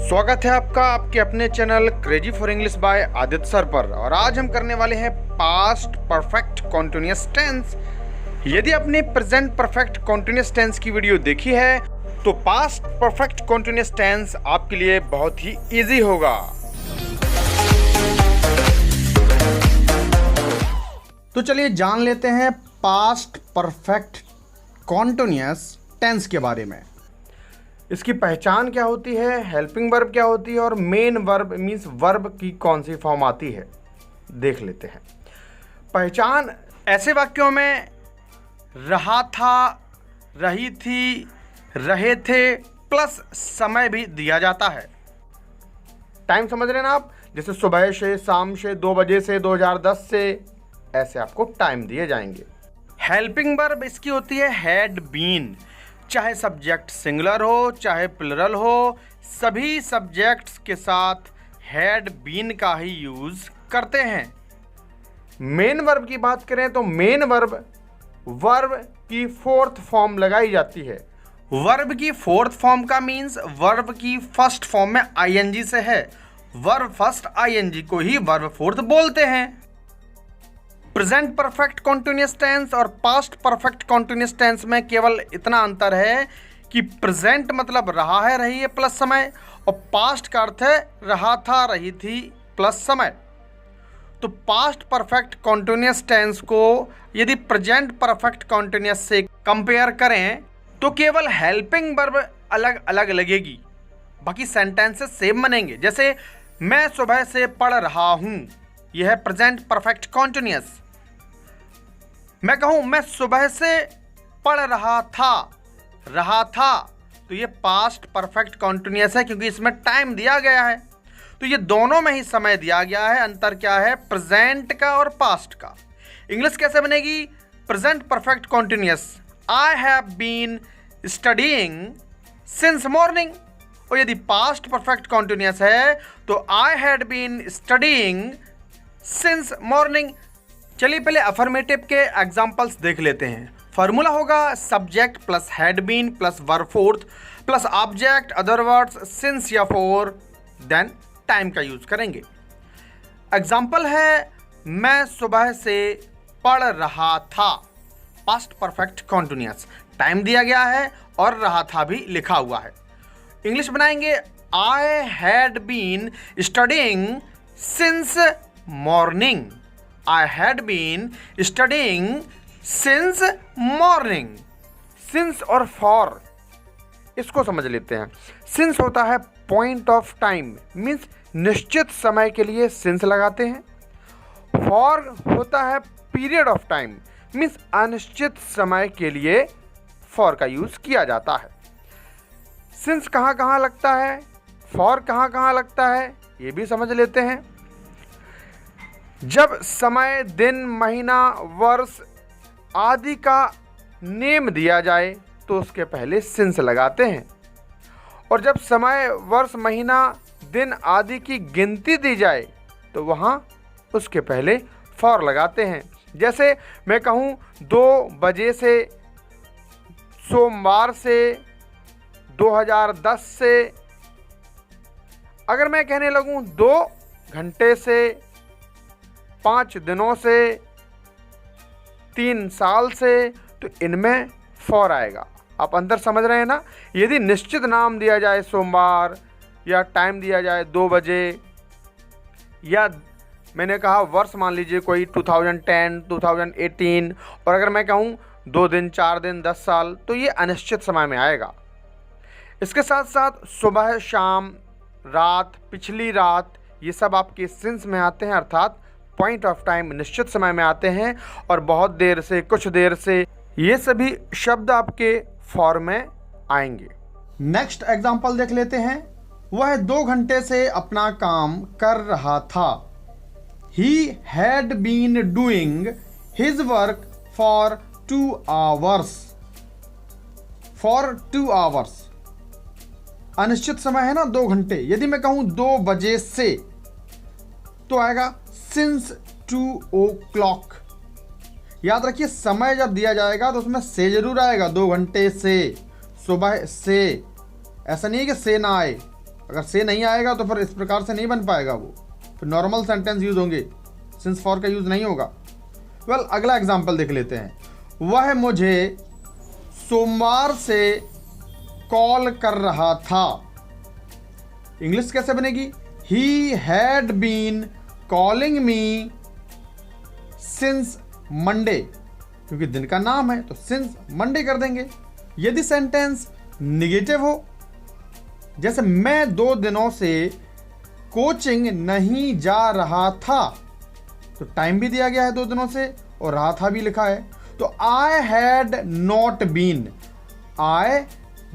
स्वागत है आपका आपके अपने channel crazy for English by Aditya sir पर। और आज हम करने वाले हैं पास्ट परफेक्ट कॉन्टिन्यूअस टेंस। यदि आपने प्रेजेंट परफेक्ट कॉन्टिन्यूअस टेंस की वीडियो देखी है तो पास्ट परफेक्ट कॉन्टिन्यूअस टेंस आपके लिए बहुत ही इजी होगा। तो चलिए जान लेते हैं पास्ट परफेक्ट कॉन्टिन्यूअस टेंस के बारे में। इसकी पहचान क्या होती है, हेल्पिंग वर्ब क्या होती है और मेन वर्ब मीन्स वर्ब की कौन सी फॉर्म आती है, देख लेते हैं। पहचान ऐसे वाक्यों में रहा था, रही थी, रहे थे प्लस समय भी दिया जाता है। टाइम समझ रहे हैं ना आप, जैसे सुबह से, शाम से, 2 बजे से, 2010 से, ऐसे आपको टाइम दिए जाएंगे। हेल्पिंग वर्ब इसकी होती है हैड बीन। चाहे सब्जेक्ट सिंगुलर हो चाहे प्लुरल हो, सभी सब्जेक्ट्स के साथ हैड बीन का ही यूज करते हैं। मेन वर्ब की बात करें तो मेन वर्ब की फोर्थ फॉर्म लगाई जाती है। वर्ब की फोर्थ फॉर्म का मीन्स वर्ब की फर्स्ट फॉर्म में आईएनजी से है। वर्ब फर्स्ट आईएनजी को ही वर्ब फोर्थ बोलते हैं। प्रेजेंट परफेक्ट कॉन्टिन्यूअस टेंस और पास्ट परफेक्ट कॉन्टिन्यूअस टेंस में केवल इतना अंतर है कि प्रेजेंट मतलब रहा है, रही है प्लस समय, और पास्ट का अर्थ है रहा था, रही थी प्लस समय। तो पास्ट परफेक्ट कॉन्टिन्यूअस टेंस को यदि प्रेजेंट परफेक्ट कॉन्टिन्यूअस से कंपेयर करें तो केवल हेल्पिंग वर्ब अलग अलग लगेगी, बाकी सेंटेंसेस सेम बनेंगे। जैसे मैं सुबह से पढ़ रहा हूँ, यह है प्रेजेंट परफेक्ट कॉन्टिन्यूअस। मैं कहूं मैं सुबह से पढ़ रहा था, तो ये पास्ट परफेक्ट कॉन्टिन्यूअस है क्योंकि इसमें टाइम दिया गया है। तो ये दोनों में ही समय दिया गया है। अंतर क्या है, प्रेजेंट का और पास्ट का। इंग्लिश कैसे बनेगी, present perfect continuous, I have been studying since morning. और यदि पास्ट परफेक्ट कॉन्टिन्यूअस है तो I had been studying since morning. चलिए पहले अफर्मेटिव के एग्जांपल्स देख लेते हैं। फॉर्मूला होगा subject plus had been plus verb fourth plus object other words since या फॉर, देन टाइम का यूज करेंगे। एग्जांपल है मैं सुबह से पढ़ रहा था, पास्ट परफेक्ट कॉन्टिन्यूअस, टाइम दिया गया है और रहा था भी लिखा हुआ है। इंग्लिश बनाएंगे I had been studying since morning. I had been studying since morning। Since और for इसको समझ लेते हैं। Since होता है पॉइंट ऑफ टाइम, मीन्स निश्चित समय के लिए since लगाते हैं। For होता है पीरियड ऑफ टाइम, मीन्स अनिश्चित समय के लिए for का यूज किया जाता है। Since कहाँ कहाँ लगता है, for कहाँ कहाँ लगता है, ये भी समझ लेते हैं। जब समय, दिन, महीना, वर्ष आदि का नेम दिया जाए तो उसके पहले सिंस लगाते हैं, और जब समय, वर्ष, महीना, दिन आदि की गिनती दी जाए तो वहाँ उसके पहले फॉर लगाते हैं। जैसे मैं कहूँ 2 बजे से, सोमवार से, 2010 से। अगर मैं कहने लगूँ 2 घंटे से, 5 दिनों से, 3 साल से, तो इनमें फॉर आएगा। आप अंतर समझ रहे हैं ना। यदि निश्चित नाम दिया जाए सोमवार, या टाइम दिया जाए 2 बजे, या मैंने कहा वर्ष मान लीजिए कोई 2010, 2018, और अगर मैं कहूँ 2 दिन, 4 दिन, 10 साल, तो ये अनिश्चित समय में आएगा। इसके साथ साथ सुबह, शाम, रात, पिछली रात, ये सब आपके सिंस में आते हैं, अर्थात पॉइंट ऑफ टाइम निश्चित समय में आते हैं। और बहुत देर से, कुछ देर से, ये सभी शब्द आपके फॉर में आएंगे। नेक्स्ट एग्जांपल देख लेते हैं। वह 2 घंटे से अपना काम कर रहा था। He had been doing his work for 2 hours। For 2 hours अनिश्चित समय है ना, 2 घंटे। यदि मैं कहूँ 2 बजे से तो आएगा सिंस 2 o'clock। याद रखिए समय जब दिया जाएगा तो उसमें से जरूर आएगा। 2 घंटे से, सुबह से, ऐसा नहीं है कि से ना आए। अगर से नहीं आएगा तो फिर इस प्रकार से नहीं बन पाएगा, वो फिर नॉर्मल सेंटेंस यूज होंगे, सिंस फॉर का यूज नहीं होगा। वेल, अगला एग्जाम्पल देख लेते हैं। वह मुझे सोमवार से कॉल कर रहा था। इंग्लिश कैसे बनेगी? He had been calling me since Monday, क्योंकि दिन का नाम है तो सिंस मंडे कर देंगे। यदि सेंटेंस निगेटिव हो, जैसे मैं 2 दिनों से कोचिंग नहीं जा रहा था, तो टाइम भी दिया गया है 2 दिनों से और रहा था भी लिखा है, तो I had not been, I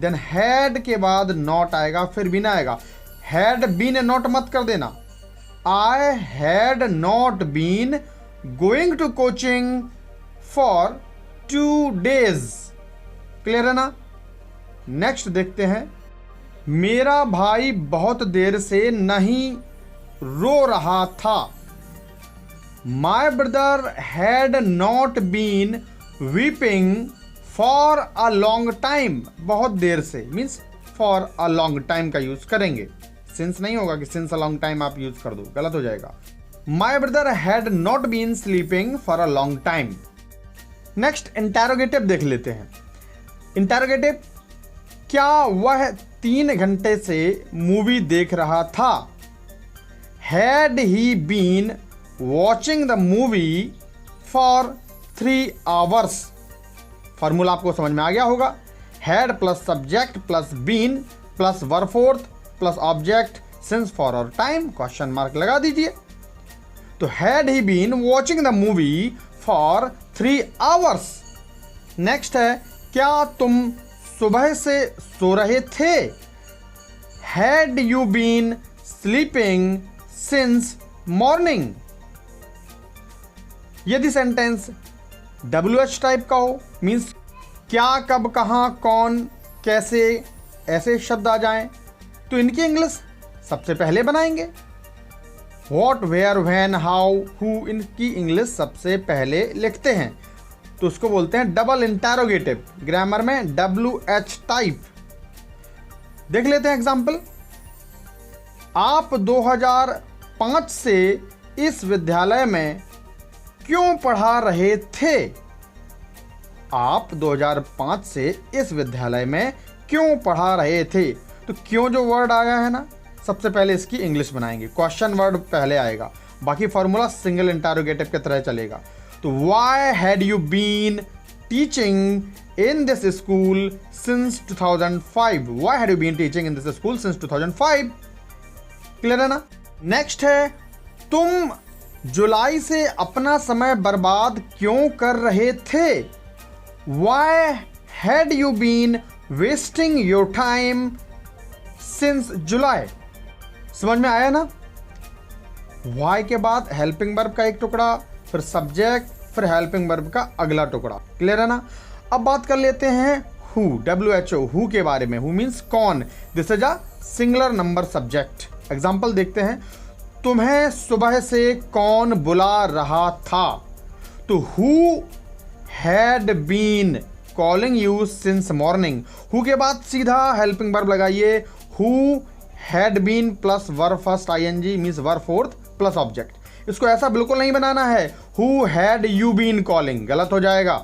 then had के बाद नॉट आएगा, फिर बीन आएगा। हैड बीन नॉट मत कर देना। I had not been going to coaching for 2 days। Clear है ना? नेक्स्ट देखते हैं। मेरा भाई बहुत देर से नहीं रो रहा था। My brother had not been weeping for a long time. बहुत देर से means for a long time का यूज करेंगे, सिंस नहीं होगा कि सिंस अ लॉन्ग टाइम आप यूज कर दो, गलत हो जाएगा। My brother had not been sleeping for a long time. Next interrogative देख लेते हैं। इंटरोगेटिव, क्या वह 3 घंटे से मूवी देख रहा था? Had he been watching the movie for 3 hours। Formula आपको समझ में आ गया होगा। Had plus subject plus been plus verb fourth plus object since for और टाइम, क्वेश्चन मार्क लगा दीजिए। तो had he been watching the movie for 3 hours। Next है, क्या तुम सुबह से सो रहे थे? Had you been sleeping since morning. यदि सेंटेंस WH टाइप का हो, मीन्स क्या, कब, कहाँ, कौन, कैसे, ऐसे शब्द आ जाएं, तो इनकी इंग्लिश सबसे पहले बनाएंगे। What, where, when, how, who, इनकी इंग्लिश सबसे पहले लिखते हैं, तो उसको बोलते हैं डबल इंटरोगेटिव, ग्रामर में WH टाइप। देख लेते हैं एग्जाम्पल। आप 2005 से इस विद्यालय में क्यों पढ़ा रहे थे? आप 2005 से इस विद्यालय में क्यों पढ़ा रहे थे? तो क्यों जो वर्ड आया है ना, सबसे पहले इसकी इंग्लिश बनाएंगे, क्वेश्चन वर्ड पहले आएगा, बाकी फॉर्मूला सिंगल इंटरोगेटिव की तरह चलेगा। तो why had you been teaching in this school since 2005? Why had you been teaching in this school since 2005? Clear है ना? नेक्स्ट है, तुम जुलाई से अपना समय बर्बाद क्यों कर रहे थे? Why had you been wasting your time since July? समझ में आया ना? वाई के बाद हेल्पिंग वर्ब का एक टुकड़ा, फिर सब्जेक्ट, फिर हेल्पिंग वर्ब का अगला टुकड़ा। क्लियर है ना? अब बात कर लेते हैं हु, WHO, हु के बारे में। हु मीन्स कौन, this is a singular number subject. Example देखते हैं। तुम्हें सुबह से कौन बुला रहा था? तो who had been calling you since morning. Who के बाद सीधा हेल्पिंग वर्ब लगाइए, who had been plus verb first ING means verb fourth plus object. इसको ऐसा बिल्कुल नहीं बनाना है who had you been calling, गलत हो जाएगा।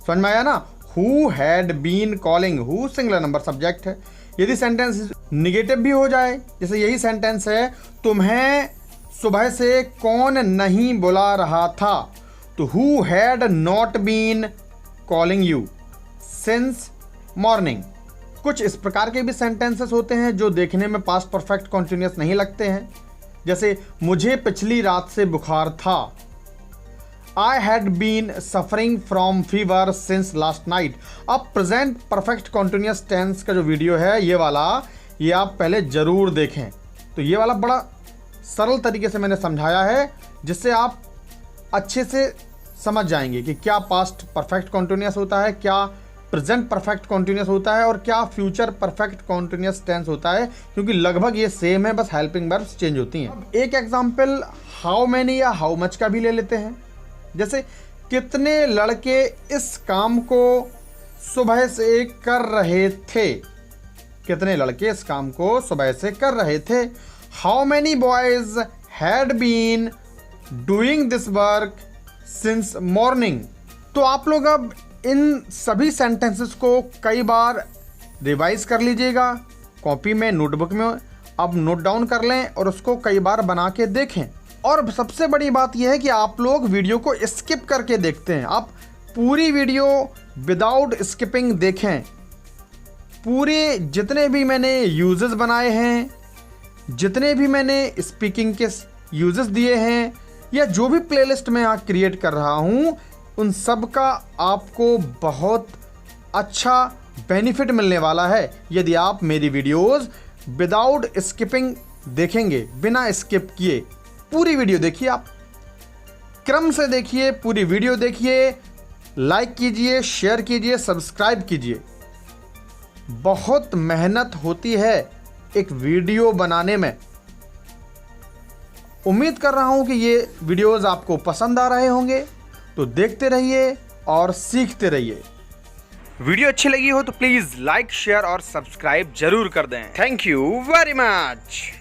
समझ में आया ना? Who had been calling, who singular number subject है। यदि सेंटेंस निगेटिव भी हो जाए, जैसे यही सेंटेंस है, तुम्हें सुबह से कौन नहीं बुला रहा था, तो who had not been calling you since morning. कुछ इस प्रकार के भी सेंटेंसेस होते हैं जो देखने में पास्ट परफेक्ट कॉन्टिन्यूअस नहीं लगते हैं, जैसे मुझे पिछली रात से बुखार था। I had been suffering from fever since last night। अब प्रेजेंट परफेक्ट कॉन्टिन्यूअस टेंस का जो वीडियो है ये वाला, ये आप पहले जरूर देखें। तो ये वाला बड़ा सरल तरीके से मैंने समझाया है, जिससे आप अच्छे से समझ जाएंगे कि क्या पास्ट परफेक्ट कॉन्टिन्यूअस होता है, क्या प्रेजेंट परफेक्ट कॉन्टिन्यूअस होता है और क्या फ्यूचर परफेक्ट कॉन्टिन्यूअस टेंस होता है, क्योंकि लगभग ये सेम है, बस हेल्पिंग वर्ब्स चेंज होती हैं। अब एक एग्जांपल हाउ मैनी या हाउ मच का भी ले लेते हैं। जैसे कितने लड़के इस काम को सुबह से कर रहे थे। कितने लड़के इस काम को सुबह से कर रहे थे। How many boys had been doing this work since morning. तो आप लोग अब इन सभी सेंटेंसेस को कई बार रिवाइज कर लीजिएगा, कॉपी में, नोटबुक में अब नोट डाउन कर लें और उसको कई बार बना के देखें। और सबसे बड़ी बात यह है कि आप लोग वीडियो को स्किप करके देखते हैं। आप पूरी वीडियो विदाउट स्किपिंग देखें। पूरे जितने भी मैंने यूजेस बनाए हैं, जितने भी मैंने स्पीकिंग के यूजेस दिए हैं, या जो भी प्लेलिस्ट मैं यहाँ क्रिएट कर रहा हूँ, उन सब का आपको बहुत अच्छा बेनिफिट मिलने वाला है यदि आप मेरी वीडियोस विदाउट स्किपिंग देखेंगे। बिना स्किप किए पूरी वीडियो देखिए, आप क्रम से देखिए, पूरी वीडियो देखिए, लाइक कीजिए, शेयर कीजिए, सब्सक्राइब कीजिए। बहुत मेहनत होती है एक वीडियो बनाने में। उम्मीद कर रहा हूं कि ये वीडियोस आपको पसंद आ रहे होंगे, तो देखते रहिए और सीखते रहिए। वीडियो अच्छी लगी हो तो प्लीज़ लाइक, शेयर और सब्सक्राइब जरूर कर दें। Thank you very much.